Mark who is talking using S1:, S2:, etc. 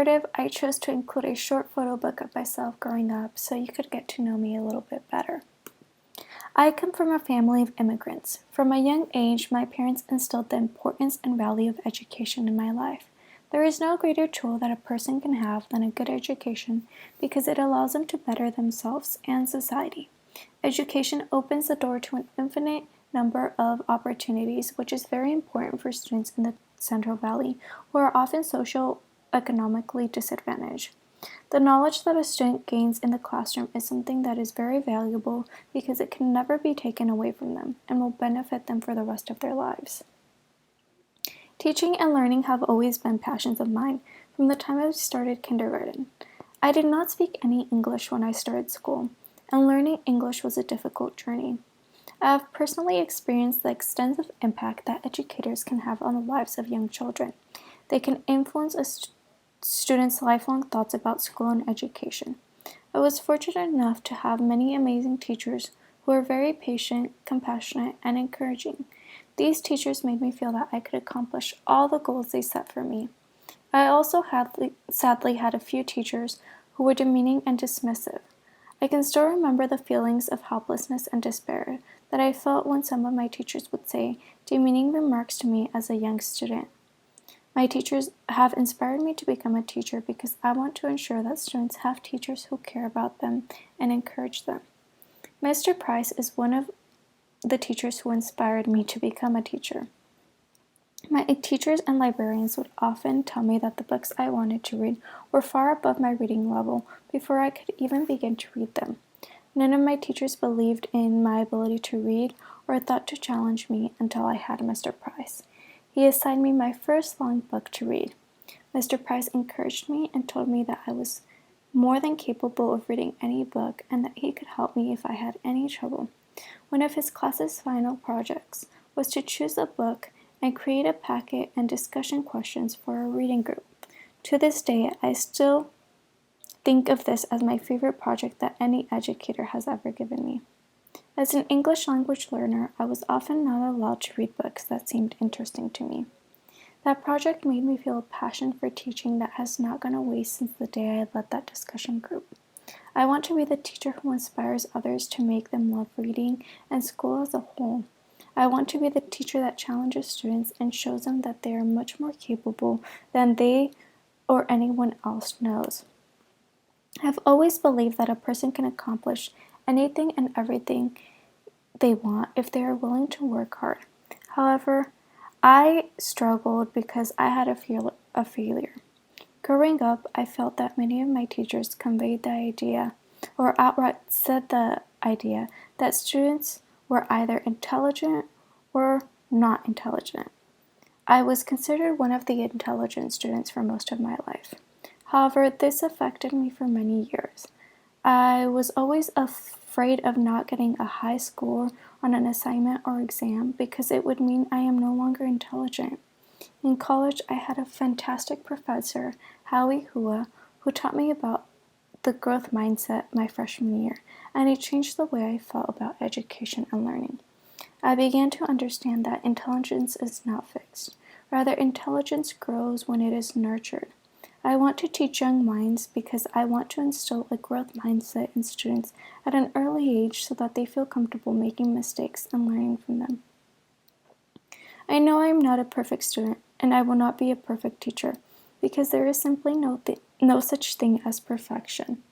S1: narrative, I chose to include a short photo book of myself growing up so you could get to know me a little bit better. I come from a family of immigrants. From a young age, my parents instilled the importance and value of education in my life. There is no greater tool that a person can have than a good education because it allows them to better themselves and society. Education opens the door to an infinite number of opportunities, which is very important for students in the Central Valley who are often socioeconomically disadvantaged. The knowledge that a student gains in the classroom is something that is very valuable because it can never be taken away from them and will benefit them for the rest of their lives. Teaching and learning have always been passions of mine from the time I started kindergarten. I did not speak any English when I started school, and learning English was a difficult journey. I have personally experienced the extensive impact that educators can have on the lives of young children. They can influence a students' lifelong thoughts about school and education. I was fortunate enough to have many amazing teachers who were very patient, compassionate, and encouraging. These teachers made me feel that I could accomplish all the goals they set for me. I also sadly had a few teachers who were demeaning and dismissive. I can still remember the feelings of helplessness and despair that I felt when some of my teachers would say demeaning remarks to me as a young student. My teachers have inspired me to become a teacher because I want to ensure that students have teachers who care about them and encourage them. Mr. Price is one of the teachers who inspired me to become a teacher. My teachers and librarians would often tell me that the books I wanted to read were far above my reading level before I could even begin to read them. None of my teachers believed in my ability to read or thought to challenge me until I had Mr. Price. He assigned me my first long book to read. Mr. Price encouraged me and told me that I was more than capable of reading any book and that he could help me if I had any trouble. One of his class's final projects was to choose a book and create a packet and discussion questions for a reading group. To this day, I still think of this as my favorite project that any educator has ever given me. As an English language learner, I was often not allowed to read books that seemed interesting to me. That project made me feel a passion for teaching that has not gone away since the day I led that discussion group. I want to be the teacher who inspires others to make them love reading and school as a whole. I want to be the teacher that challenges students and shows them that they are much more capable than they or anyone else knows. I've always believed that a person can accomplish anything and everything they want if they are willing to work hard. However, I struggled because I had a fear of failure. Growing up, I felt that many of my teachers conveyed the idea, or outright said the idea, that students were either intelligent or not intelligent. I was considered one of the intelligent students for most of my life. However, this affected me for many years. I was always afraid of not getting a high score on an assignment or exam because it would mean I am no longer intelligent. In college, I had a fantastic professor, Howie Hua, who taught me about the growth mindset my freshman year, and it changed the way I felt about education and learning. I began to understand that intelligence is not fixed. Rather, intelligence grows when it is nurtured. I want to teach young minds because I want to instill a growth mindset in students at an early age so that they feel comfortable making mistakes and learning from them. I know I am not a perfect student, and I will not be a perfect teacher, because there is simply no such thing as perfection.